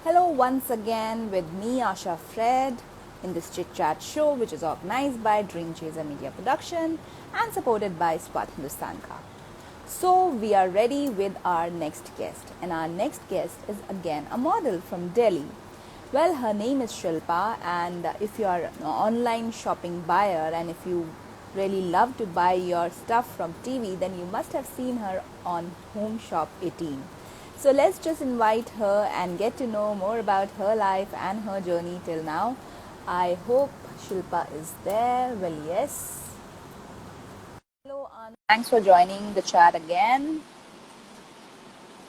Hello, once again with me, Asha Fred, in this Chit Chat show, which is organized by Dream Chaser Media Production and supported by Swat Hindustan Ka. So, we are ready with our next guest, and our next guest is again a model from Delhi. Well, her name is Shilpa, and if you are an online shopping buyer and if you really love to buy your stuff from TV, then you must have seen her on Home Shop 18. So let's just invite her and get to know more about her life and her journey till now. I hope Shilpa is there. Well, yes. Hello, Anand. Thanks for joining the chat again.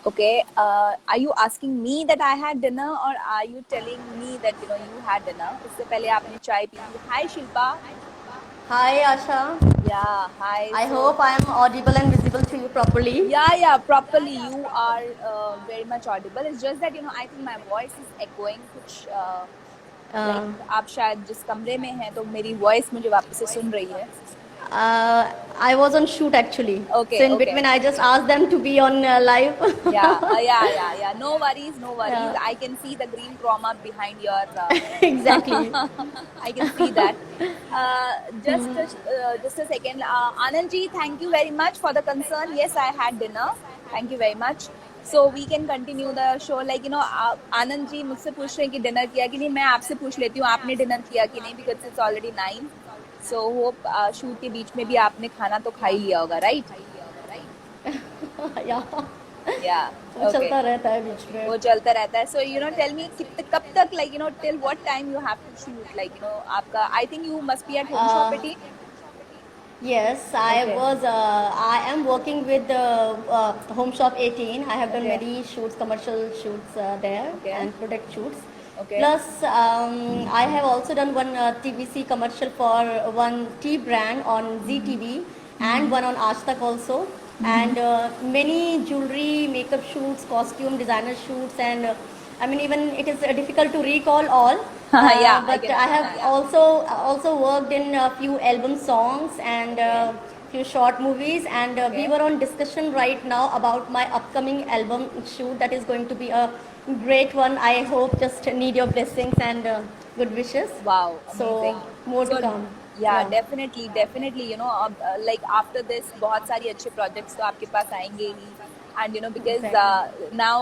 Okay, are you asking me that I had dinner, or are you telling me that you had dinner? इससे पहले आपने चाय P Lee. Hi, Shilpa. Hi Asha, Yeah, hi. I So hope I am audible and visible to you properly. yeah, properly. You are very much audible. It's just that I think my voice is echoing. कुछ Uh, like आप शायद जिस कमरे में हैं तो मेरी voice मुझे वापस से सुन रही है. I was on shoot actually. Okay, So in okay. between I just asked them to be on live. Yeah. No worries, no worries. Yeah, I can see the green chroma behind your. exactly. I can see that. Uh, just a second. Anand ji, thank you very much for the concern. Yes, I had dinner. Thank you very much. So we can continue the show. Like Anand ji मुझसे पूछ रहे हैं कि dinner किया कि नहीं. मैं आपसे पूछ लेती हूँ आपने डिनर किया कि नहीं, because it's already 9. So hope shoot के बीच में भी आपने खाना तो खा ही लिया होगा, right? Yeah. Yeah. वो Okay. चलता रहता है बीच में. वो चलता रहता है. So tell me कब तक, like till what time you have to shoot, like आपका. I think you must be at Home Shop Uh, 18. yes, Okay. I am working with Home Shop 18. I have done Okay. many shoots, commercial shoots there Okay. and product shoots. Okay. Plus, I have also done one TVC commercial for one tea brand on ZTV and one on Aaj Tak also. And many jewelry, makeup shoots, costume designer shoots, and I mean even it is difficult to recall all. Yeah, I But can I have understand. also worked in a few album songs and Okay. few short movies, and we Okay. were on discussion right now about my upcoming album shoot that is going to be a great one. I hope just need your blessings and good wishes. Wow, So amazing. more to So come. yeah, Yeah, definitely, अब like after this बहुत सारी अच्छे projects तो आपके पास आएंगे ही. And because exactly. now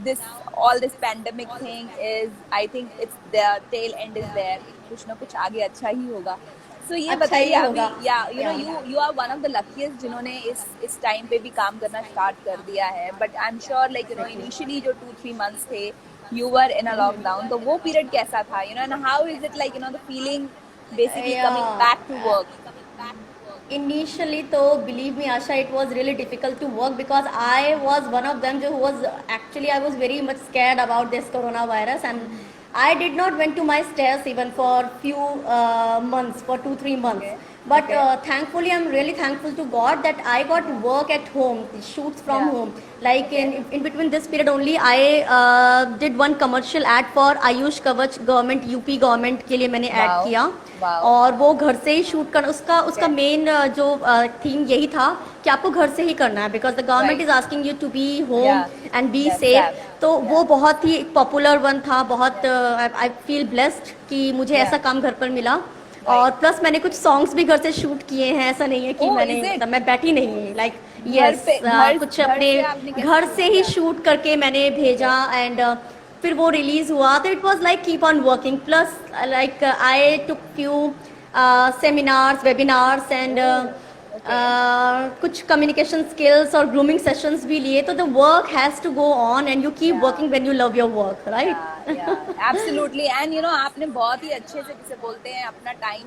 this all this pandemic thing is, I think it's the tail end is there. कुछ ना कुछ आगे अच्छा ही होगा. So ये अच्छा बताइए ही अभी. होगा. Yeah, Yeah. you are one of the luckiest जिन्होंने इस time पे भी काम करना start कर दिया है. But I'm sure like Exactly. initially जो 2-3 months थे, you were in a lockdown. तो वो period कैसा था? And how is it like the feeling basically coming Yeah. back to work? Initially, though, believe me, Asha, it was really difficult to work because I was one of them who was actually I was very much scared about this coronavirus, and I did not went to my stairs even for few months, for 2-3 months. Okay. But Okay. thankfully, I'm really thankful to God that I got work at home, shoots from Yeah. home. Like Okay. in between this period only, I did one commercial ad for Ayush Kavach government, UP government के लिए मैंने ad Wow. किया. Wow. और वो घर से ही shoot कर उसका उसका Okay. मेन जो थीम यही था कि आपको घर से ही करना है because the government Right. Is asking you to be home Yeah. And be That's safe. sad. तो Yeah. वो बहुत ही पॉपुलर वन था. बहुत आई फील ब्लेस्ड कि मुझे Yeah. ऐसा काम घर पर मिला. Right. और प्लस मैंने कुछ सॉन्ग्स भी घर से शूट किए हैं. ऐसा नहीं है कि Oh, मैंने is it? मतलब मैं बैठी नहीं लाइक घर यस पे कुछ घर अपने से आपने कैसे घर शूट से ही किया? शूट करके मैंने भेजा. Okay. एंड फिर वो रिलीज हुआ तो it was like keep on working. Plus like I took few seminars webinars and Oh. Okay. कुछ कम्युनिकेशन स्किल्स और ग्रूमिंग सेशंस भी लिए. तो the work has to go on and you keep Yeah. Working when you love your work Yeah, absolutely. And आपने बहुत ही अच्छे से जिसे बोलते हैं अपना टाइम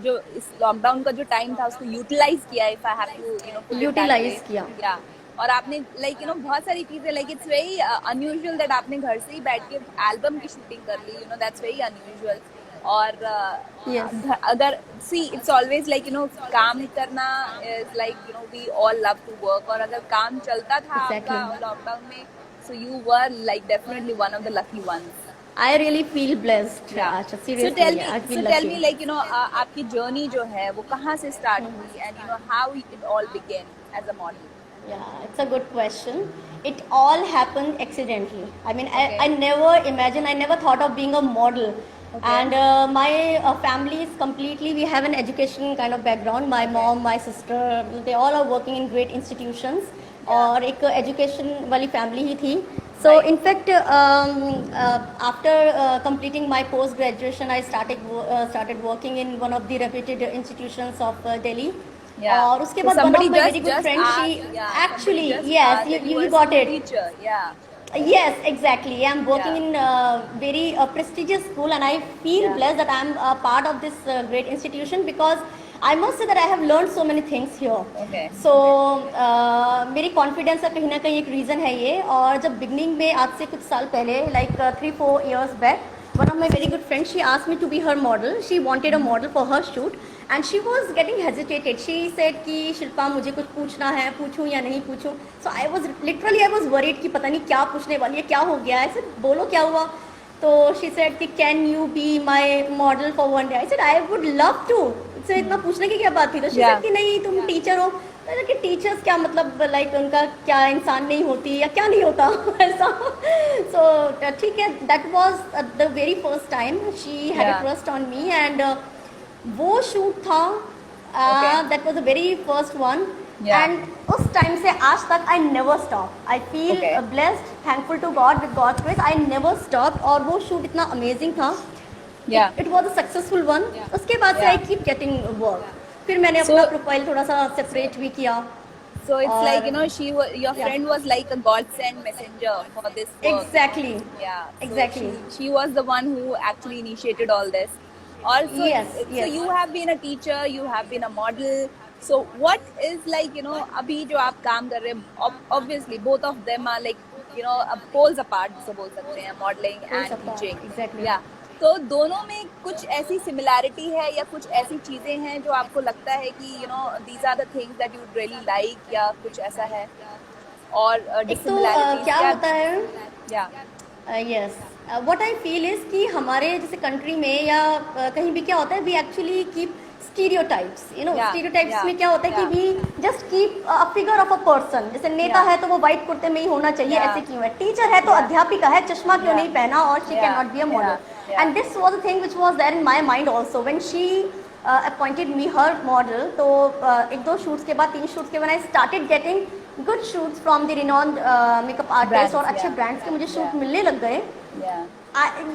जो इस लॉकडाउन का जो टाइम था उसको यूटिलाइज किया. If I have to put it that way. Utilize किया. या और आपने लाइक बहुत सारी चीजें like it's very unusual that आपने घर से ही बैठ के एल्बम की शूटिंग कर ली. That's very unusual. और यस अगर सी इट्स ऑलवेज लाइक काम करना is like we all love to work. और अगर काम चलता था आपका एग्जैक्टली. लॉकडाउन में, so you were like definitely one of the lucky ones. I really feel blessed. Yeah. अच्छा seriously I So feel tell lucky. me like आपकी journey जो है वो कहाँ से start हुई, and how it all began as a model. Yeah, it's a good question. It all happened accidentally. I mean, Okay. I never imagined, I never thought of being a model. Okay. And my family is completely, we have an education kind of background. My mom, my sister, they all are working in great institutions. और एक education वाली family ही थी. So Right. in fact, after completing my post graduation, I started working in one of the reputed institutions of Delhi. Yeah. और उसके So बाद one somebody of my just very good friends, asked, she yeah, actually, somebody just yes, asked that you were a got school it. teacher. Yeah. Yes, exactly. I'm working Yeah. in a very prestigious school, and I feel Yeah. blessed that I'm a part of this great institution, because I must say that I have learned so many things here. Okay. So मेरी confidence का कहीं ना कहीं एक reason है ये. और जब बिगनिंग में आज से कुछ साल पहले, like 3-4 years back, one of my very good friends, she asked me to be her model. She wanted a model for her shoot, and she was getting hesitated. She said कि शिल्पा मुझे कुछ पूछना है, पूछूं या नहीं पूछूं. So I was worried कि पता नहीं क्या पूछने वाली है, क्या हो गया है. I बोलो क्या हुआ. तो she said कि can you be my model for one day. I said I would love to. So इतना पूछने की क्या बात थी. तो she said कि नहीं, तुम टीचर हो. मैंने कि टीचर्स क्या मतलब, लाइक उनका क्या इंसान नहीं होती या क्या नहीं होता ऐसा. सो ठीक है, that was the very first time she had a Yeah. Trust on me. And वो शूट था, that was the very first one. Yeah. And उस टाइम से आज तक I never stop. I feel Okay. Blessed, thankful to God, with God grace I never stop. और वो shoot इतना amazing था. Yeah. It was a successful one. उसके बाद से Yeah. I keep getting work. फिर मैंने So- अपना प्रोफाइल थोड़ा सा सेपरेट भी किया. So it's Or- like, you know, your Yeah. friend was like a godsend messenger for this work. Exactly. Yeah. So Exactly. She was the one who actually initiated all this. Also, Yes, so yes. you have been a teacher, you have been a model. So what is like, you know, अभी जो आप काम कर रहे हैं, obviously both of them are like, you know, poles apart जिसे बोल सकते हैं, modeling Poles and apart, teaching. exactly. Yeah. तो दोनों में कुछ ऐसी सिमिलैरिटी है या कुछ ऐसी चीजें हैं जो आपको लगता है कि you know these are the things that you really like, या कुछ ऐसा है? और एक तो डिसिमिलैरिटीज क्या होता है, या yes, what I feel is कि हमारे जैसे कंट्री में या कहीं भी क्या होता है, we actually keep stereotypes. You know, Yeah, stereotypes yeah, में क्या होता है कि yeah. We just keep a figure of a person. जैसे नेता Yeah. है तो वो व्हाइट कुर्ते में ही होना चाहिए, Yeah. ऐसे क्यों है. टीचर है तो Yeah. अध्यापिका है, चश्मा क्यों Yeah. नहीं पहना, और she Yeah. Can not be a model. Yeah. Yeah. And this was the thing which was there in my mind also when she appointed me her model. तो एक दो शूट्स के बाद, 3 शूट्स के बाद, I started getting good shoots from the renowned makeup artist Brands, और अच्छे yeah. Brands के मुझे शूट Yeah. मिलने लग गए. या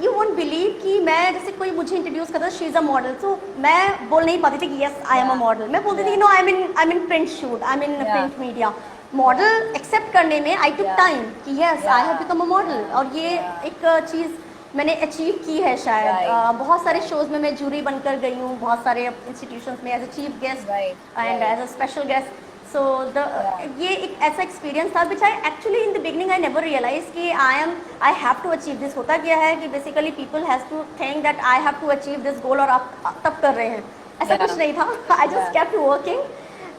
यू वोंट बिलीव कि मैं जैसे कोई मुझे इंट्रोड्यूस करता, शी इज अ मॉडल, तो मैं बोल नहीं पाती थी कि yes I am a Yeah. Model. मैं बोलती थी Yeah. No, I mean print shoot, I mean Yeah. Print media. Model accept करने में आई टुक Yeah. टाइम कि yes I have Yeah. Become a model. और ये Yeah. एक चीज़ मैंने अचीव की है शायद. Right. बहुत सारे शोज में मैं जूरी बनकर गई हूँ, बहुत सारे इंस्टीट्यूशंस में as a chief guest Right. And Right. As a special guest. So Yeah. ये एक ऐसा एक्सपीरियंस था which I actually in the beginning I never realize कि I have to achieve this. होता क्या है कि basically people has to think that I have to achieve this goal, और आप तब कर रहे हैं. ऐसा Yeah. कुछ नहीं था. I just Yeah. Kept working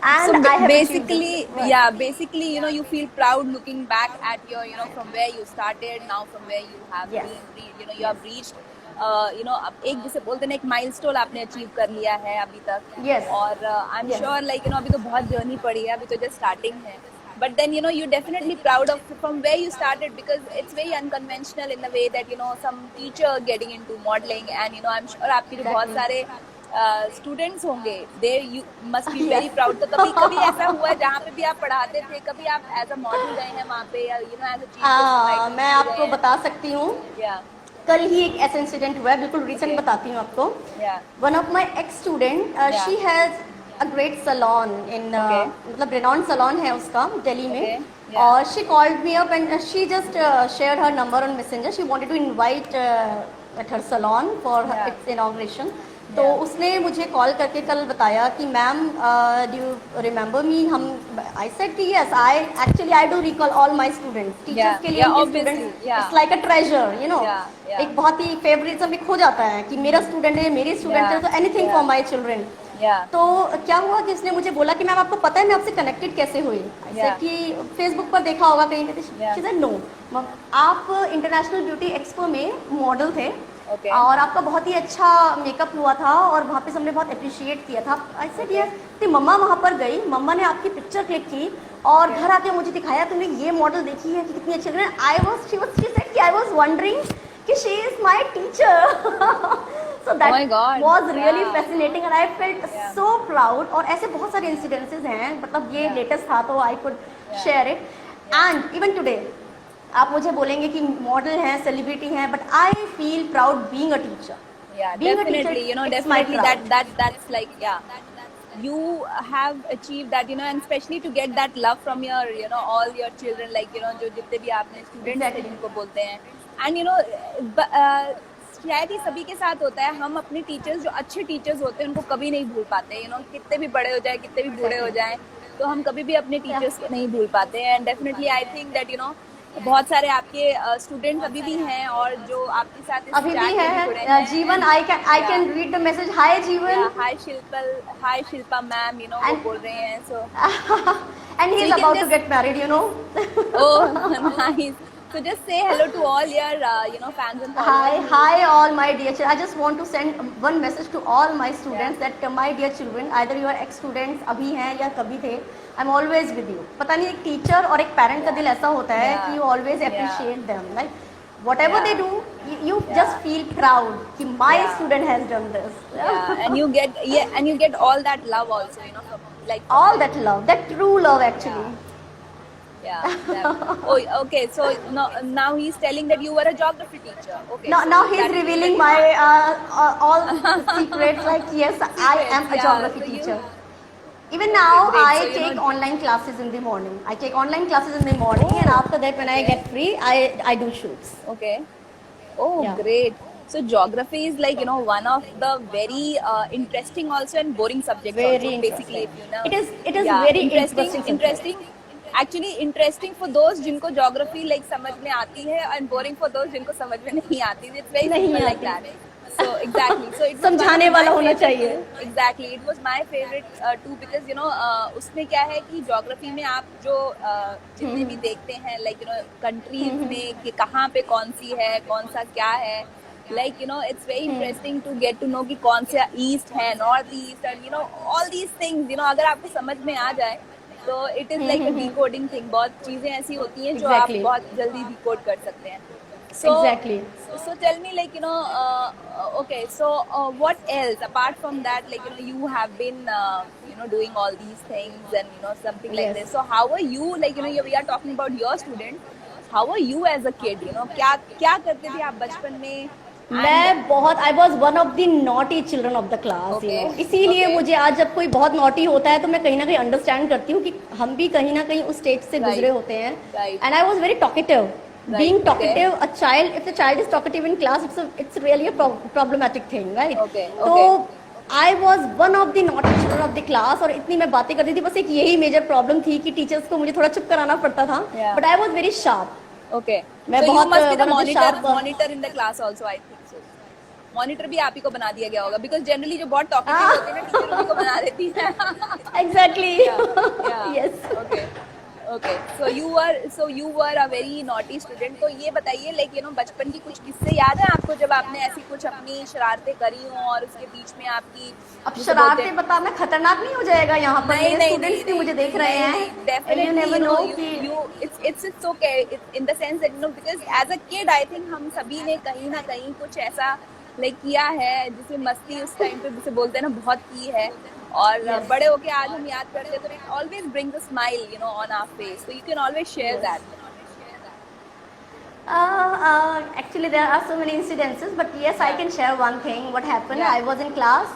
So and I have achieved basically, this. yeah, basically, you know, you feel proud looking back at your, you know, from where you started, now from where you have Yes. been, you know, you have reached, you know, अब एक जिसे बोलते हैं ना, एक milestone आपने achieve कर लिया है अभी तक. Yes. और I am Yes. Sure like, you no, अभी तो बहुत जर्नी पड़ी है, अभी तो जस्ट स्टार्टिंग है. But then, you know, you're definitely proud of from where you started, because it's very unconventional in the way that, you know, some teacher getting into modeling, and, you know, I'm sure आपके जो बहुत Exactly. सारे students होंगे, they you must be Yes. Very proud. तो कभी कभी ऐसा हुआ है जहाँ पे भी आप पढ़ाते थे, कभी आप एज अ मॉडल गए हैं वहाँ पे, या you know as a chief? मैं आपको बता सकती हूँ, या कल ही एक ऐसा इंसिडेंट हुआ है, बिल्कुल रिसेंट Okay. बताती हूँ आपको. या One of my ex-student, Yeah. she has a great salon in, Okay. मतलब renowned salon है उसका दिल्ली में. Okay. Yeah. और she called me up and she just shared her number on Messenger. She wanted to invite at her salon for Yeah. its inauguration. तो Yeah. उसने मुझे call करके कल बताया कि ma'am, do you remember me. I said कि yes, I do recall all my students. Teachers के लिए Yeah, उनके obviously, students yeah. It's like a treasure, you know. Yeah, yeah. एक बहुत ही फेवरेटिज्म एक हो जाता है कि मेरा स्टूडेंट है, मेरी स्टूडेंट है, Yeah, तो anything yeah. For my children. या तो क्या हुआ कि उसने मुझे बोला कि मैम आपको पता है मैं आपसे कनेक्टेड कैसे हुई. Yeah. ऐसे कि फेसबुक पर देखा होगा कहीं पे. Yeah. शी सेड नो, आप इंटरनेशनल ब्यूटी एक्सपो में मॉडल थे, Okay. और आपका बहुत ही अच्छा मेकअप हुआ था और वहाँ पे सबने बहुत अप्रिशिएट किया था। I said yes. तो मम्मा वहाँ पर गई, मम्मा ने आपकी पिक्चर क्लिक की और घर आके मुझे दिखाया, तुमने ये मॉडल देखी है कि कितनी अच्छी लग रही है। शी सेड कि आई वाज वंडरिंग कि she is my teacher. So Oh my that God. Was really Yeah. Fascinating and I felt Yeah. So proud. और ऐसे बहुत सारे इंसिडेंसेस हैं, मतलब ये Yeah. लेटेस्ट था तो I could Yeah. Share it. Yeah. And even today आप मुझे बोलेंगे कि मॉडल हैं, सेलिब्रिटी हैं, but I feel proud being a teacher. Yeah, Being a definitely. teacher, You know, it's my definitely proud. that's like, yeah. You have achieved that, you know, and especially to get that love from your, you know, all your children, like, you know, जो जितने भी आपने students थे Exactly. जिनको बोलते हैं, and you know, शायद ये सभी के साथ होता है, हम अपने टीचर्स जो अच्छे टीचर्स होते हैं उनको कभी नहीं भूल पाते, you know, कितने भी बड़े हो जाए, कितने भी बूढ़े हो जाए, तो हम कभी भी अपने टीचर्स को नहीं भूल पाते हैं। And definitely I think that you know बहुत सारे आपके स्टूडेंट्स अभी भी हैं और जो आपके साथ इस अभी भी chat में भी जुड़े है हैं। Jeevan. I can read the message. Hi Jeevan. Hi Shilpa ma'am, you know वो And- बोल रहे हैं, so and he So is you can about to just- get married, you know. oh nice, so just say hello to all your you know fans and followers. Hi all my dear children. I just want to send one message to all my students that my dear children, either you are ex students अभी हैं या कभी थे, I'm always with you. पता नहीं एक teacher और एक पेरेंट का दिल ऐसा होता है कि you always appreciate them, like whatever they do, you just feel proud कि my student has done this. And you get all that love also, you know, from, like All that love, that true love actually. Oh, okay. So now he's telling that you were a geography teacher. Okay. so Now he's that means revealing that you my all secrets, like yes, I am a yeah, geography so you- teacher. Even now, great. I So, you take know- online classes in the morning. I take online classes in the morning, and after that, when I Okay. get free, I do shoots. Okay. Oh, Yeah. great. So geography is like, you know, one of the very interesting also and boring subjects Very also. Basically, interesting. if you know. It is very interesting subject. Interesting. Actually, interesting for those जिनको geography like समझ में आती है and boring for those जिनको समझ में नहीं आती. It's very नहीं simple like आती. that. So exactly. So it was समझाने one of वाला my होना favorite- चाहिए. Exactly. It was my favorite too because you know उसमें क्या है कि geography में आप जो जितने भी देखते हैं like you know countries में कि कहाँ पे कौन सी है, कौन सा क्या है. Like you know, it's very interesting to get to know कि कौन सा ईस्ट है, north east, and you know all these things. You know अगर आपको समझ में आ जाए तो it is like a decoding thing. बहुत चीजें ऐसी होती हैं जो आप Exactly. बहुत जल्दी decode कर सकते हैं. So Exactly. so tell me like you know okay, so what else apart from that, like you know you have been you know doing all these things and you know something like Yes. this. So how are you, like you know we are talking about your students, how are you as a kid, you know क्या करते थे आप बचपन में? मैं बहुत I was one of the naughty children of the class, Okay. इसीलिए Okay. मुझे आज जब कोई बहुत नॉटी होता है तो मैं कहीं ना कहीं अंडरस्टैंड करती हूँ कि हम भी कहीं ना कहीं उस स्टेज से Right. गुजरे होते हैं. Right. And I was very talkative. Right. Being Okay. talkative, a child, if the child is talkative in class, it's really a problematic thing, right? Okay, तो okay. I was one of the naughty children of the class और इतनी मैं बातें करती थी, बस एक यही मेजर प्रॉब्लम थी कि टीचर्स को मुझे थोड़ा चुप कराना पड़ता था. Yeah. But I was very sharp. Okay. मैं So you बहुत, must be the one of the sharp- monitor in the class also, I think so. Monitor भी आप ही को बना दिया गया होगा because generally जो बहुत टॉकिंग होते हैं ना टीचर उन्हीं को बना देती है. Exactly. Yeah. Yes. Okay. So you were a very naughty student. तो ये बताइए like you know बचपन की कुछ किस्से याद है आपको जब आपने ऐसी कुछ अपनी शरारतें करी हो और उसके बीच में आपकी अब जिसे शरारतें बोलते हैं- बता, मैं खतरनाक नहीं हो जाएगा यहाँ पर. नहीं, मेरे नहीं, स्टूडेंट्स भी नहीं, मुझे देख रहे नहीं, हैं. नहीं, definitely, You never you know, know कि it's okay. It's in the sense that you know because as a kid I think हम सभी ने कहीं ना कहीं कुछ ऐसा like किया है जिसमें मस्ती उस टाइम पे जिसे बोलते हैं ना बहुत की है और Yes. बड़े होके आज हम याद करते हैं तो it always brings a smile you know on our face, so you can always share Yes. that. Actually there are so many incidences, but yes, I can share one thing. What happened? Yeah. I was in class.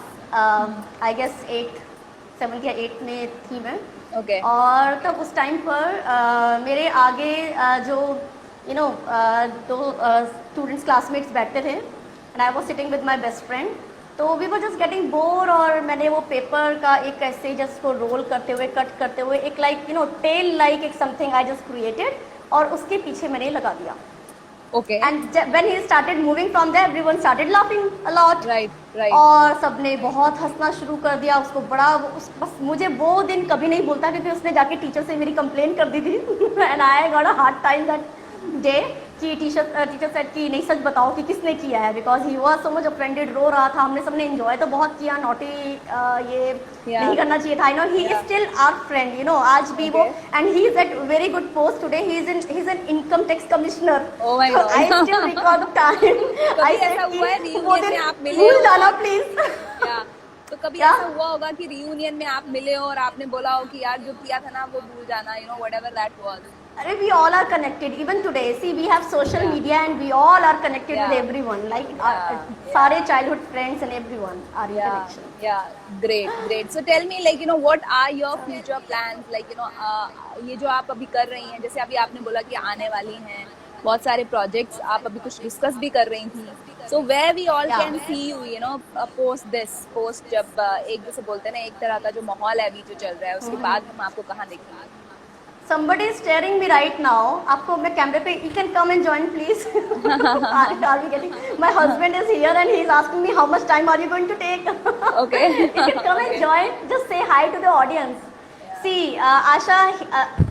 I guess 7th या 8th में थी मैं. Okay. और तब उस time पर मेरे आगे जो यू नो दो स्टूडेंट्स क्लासमेट्स बैठते थे and I was sitting with my best friend. तो we were just getting bore और मैंने वो पेपर का एक ऐसे जस्ट को रोल करते हुए कट करते हुए एक like you know tail like एक समथिंग आई जस्ट क्रिएटेड और उसके पीछे मैंने लगा दिया. Okay. And when he started moving from there everyone started laughing a lot. Right. और सबने बहुत हंसना शुरू कर दिया. उसको बड़ा बस मुझे वो दिन कभी नहीं भूलता क्योंकि उसने जाके टीचर से मेरी कंप्लेन कर दी थी and I got a hard time that day. कि टीचर सेड कि नहीं सच बताओ कि किसने किया है, because he was so much offended, रो रहा था, हमने सबने एंजॉय तो बहुत किया, नॉटी ये नहीं करना चाहिए था, he is still our friend, आज भी वो, and he is at very good post today, he is an income tax commissioner. Oh my God. I still recall the time, कभी ऐसा हुआ है reunion में आप मिले हो? भूल जाना प्लीज। या तो कभी क्या? ऐसा हुआ होगा कि रियूनियन में आप मिले हो और आपने बोला हो कि यार जो किया था ना वो भूल जाना, whatever that was. अरे we all are connected even today, see we have social media and we all are connected with everyone, like सारे childhood friends and everyone are in connection. Great. So tell me, like, what are your future plans, like, ये जो आप अभी कर रही हैं, जैसे अभी आपने बोला कि आने वाली हैं बहुत सारे प्रोजेक्ट्स, आप अभी कुछ डिस्कस भी कर रही थी, so where we all can see you, post जब एक जैसे बोलते हैं ना, एक तरह का जो माहौल है अभी जो चल रहा है, उसके बाद हम आपको कहाँ देखेंगे? Somebody is staring me right now. आपको मैं कैमरे पे, you can come and join please. are we getting? My husband is here and he is asking me how much time are you going to take? Okay. You can come and join. Just say hi to the audience. See, Asha,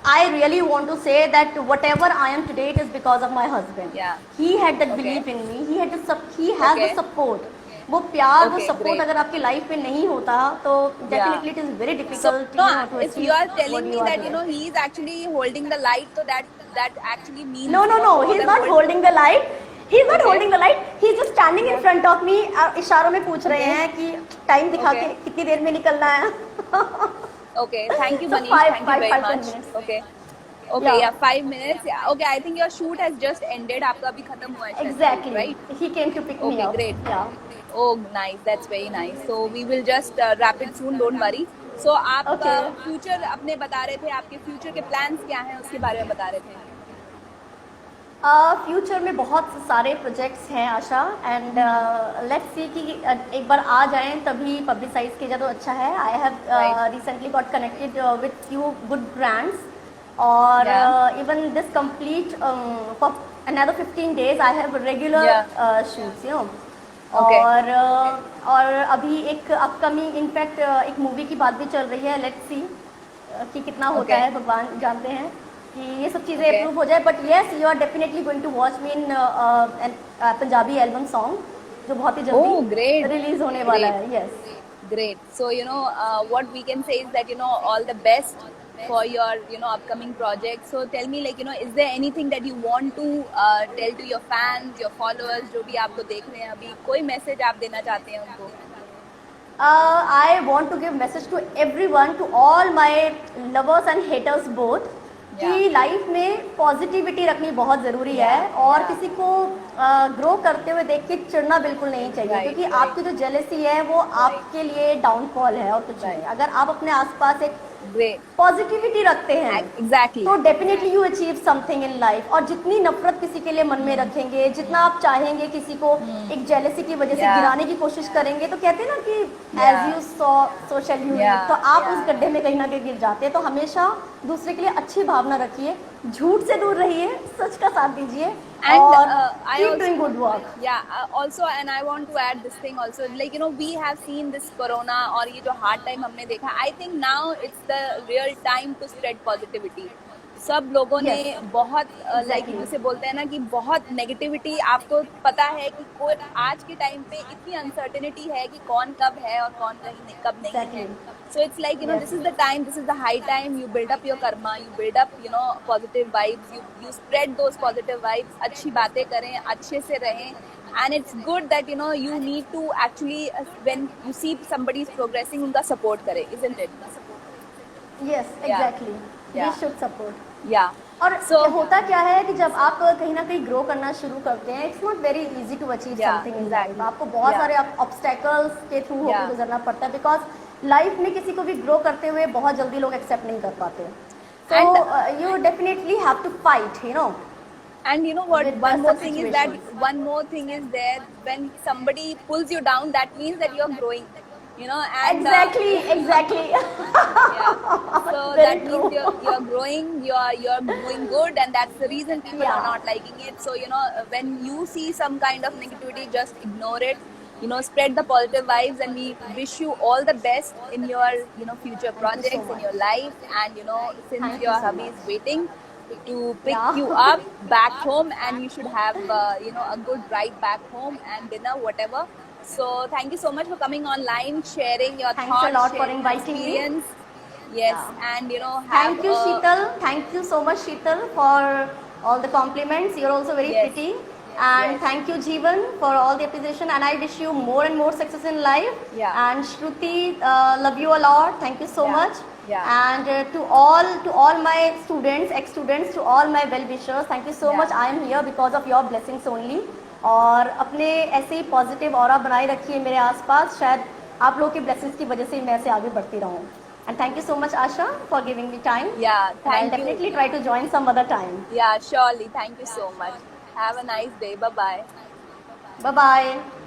I really want to say that whatever I am today, it is because of my husband. Yeah. He had that belief in me. He has the support. वो प्यार, वो support अगर आपकी life में नहीं होता तो definitely it is very difficult to if achieve you are telling what me you are that doing. he is actually holding the light, so that actually means No, he's not holding the light. He's not holding the light. He's just standing in front of me. इशारों में पूछ रहे हैं कि time दिखा के कितनी देर में निकलना है. Okay, thank you, So Manish. Thank you very much. 5 minutes. Okay, yeah, 5 minutes. Yeah. Okay, I think your shoot has just ended. आपका अभी खत्म हुआ है. Exactly. Right? He came to pick me Okay, up. great. Yeah. Oh, nice. That's very nice. So we will just wrap it soon. Don't worry. So आप future अपने बता रहे थे, आपके future के plans क्या हैं, उसके बारे में बता रहे थे. फ्यूचर में बहुत सारे प्रोजेक्ट्स हैं आशा, एंड लेट्स सी कि एक बार आ जाएं तभी पब्लिसाइज किया जाए तो अच्छा है. I have recently got connected with few good brands, और even this complete for another 15 days I have regular shoots, और अभी एक अपकमिंग इनफैक्ट एक मूवी की बात भी चल रही है. लेट्स सी कि कितना होता है, भगवान जानते हैं कि ये सब चीज़ें अप्रूव हो जाए. But yes, you are definitely going to watch me in Punjabi album song जो बहुत ही जल्दी रिलीज होने वाला है. Yes, great. So what we can say is that all the best for your upcoming project. So tell me, like, is there anything that you want to tell to your fans, your followers, जो भी आपको देख रहे हैं अभी, कोई message आप देना चाहते हैं उनको? I want to give message to everyone, to all my lovers and haters both, कि लाइफ में पॉजिटिविटी रखनी बहुत ज़रूरी है, और किसी को ग्रो करते हुए देख के चिढ़ना बिल्कुल नहीं चाहिए, क्योंकि आपकी जो जेलसी है वो आपके लिए डाउनफॉल है और कुछ नहीं. अगर आप अपने आसपास एक पॉजिटिविटी रखते हैं, exactly, तो definitely you achieve something in life. और जितनी नफरत किसी के लिए मन में रखेंगे, जितना आप चाहेंगे किसी को एक जेलसी की वजह से गिराने की कोशिश करेंगे, तो कहते हैं ना कि as you sow so shall you reap, तो आप उस गड्ढे में कहीं ना कहीं गिर जाते हैं. तो हमेशा दूसरे के लिए अच्छी भावना रखिए, झूठ से दूर रहिए, सच का साथ दीजिए, और keep doing good work. Also, and I want to add this thing also, like, we have seen this corona और ये जो hard time हमने देखा, I think now it's the real time to spread positivity. सब लोगों ने बहुत like जैसे बोलते हैं ना कि बहुत नेगेटिविटी, आपको पता है कि कोई आज के टाइम पे इतनी अनसर्टेनिटी है कि कौन कब है और कौन कब नहीं है. So it's like, this is the time, this is the high time, you build up your karma, you build up, positive vibes, you spread those positive vibes, अच्छी बातें करें, अच्छे से रहें. And it's good that, you need to actually, when you see somebody is progressing, उनका support करें, isn't it? Yes, exactly. We should support. Yeah. और होता क्या है कि जब आप कहीं ना कहीं ग्रो करना शुरू करते हैं, it's not very easy to achieve something in life. आपको बहुत सारे ऑब्स्टेकल्स के थ्रू होकर गुजरना पड़ता है, बिकॉज लाइफ में किसी को भी ग्रो करते हुए बहुत जल्दी लोग एक्सेप्ट नहीं कर पाते. So you definitely have to fight, And you know what, one more thing is there, when somebody pulls you down, that means that you're growing, and exactly. So that means you're growing, you're doing good, and that's the reason people are not liking it. So when you see some kind of negativity, just ignore it, spread the positive vibes, and we wish you all the best in your future projects, in your life, and since your hubby is waiting, to pick Yeah. you up back home, and you should have a good ride back home and dinner, whatever. So thank you so much for coming online, sharing your Thanks a thoughts, lot for sharing your inviting me. experience. Yes, Yeah. and have Thank you, a Sheetal. Thank you so much, Sheetal, for all the compliments. You're also very yes, pretty. And yes, thank you, Jeevan, for all the appreciation. And I wish you more and more success in life. yeah, And Shruti, love you a lot. Thank you so yeah, much. yeah, And to all my students, ex-students, to all my well-wishers, thank you so much. yeah. I am here because of your blessings only. और अपने ऐसे ही positive aura बनाए रखिए मेरे आसपास, शायद आप लोगों की ब्लेसिंग्स की वजह से मैं ऐसे आगे बढ़ती रहूँ. And thank you so much, Asha, for giving me time. Yeah, And I'll thank you. definitely try to join some other time. Yeah, surely. Thank you so much. Have a nice day. Bye bye. Bye bye.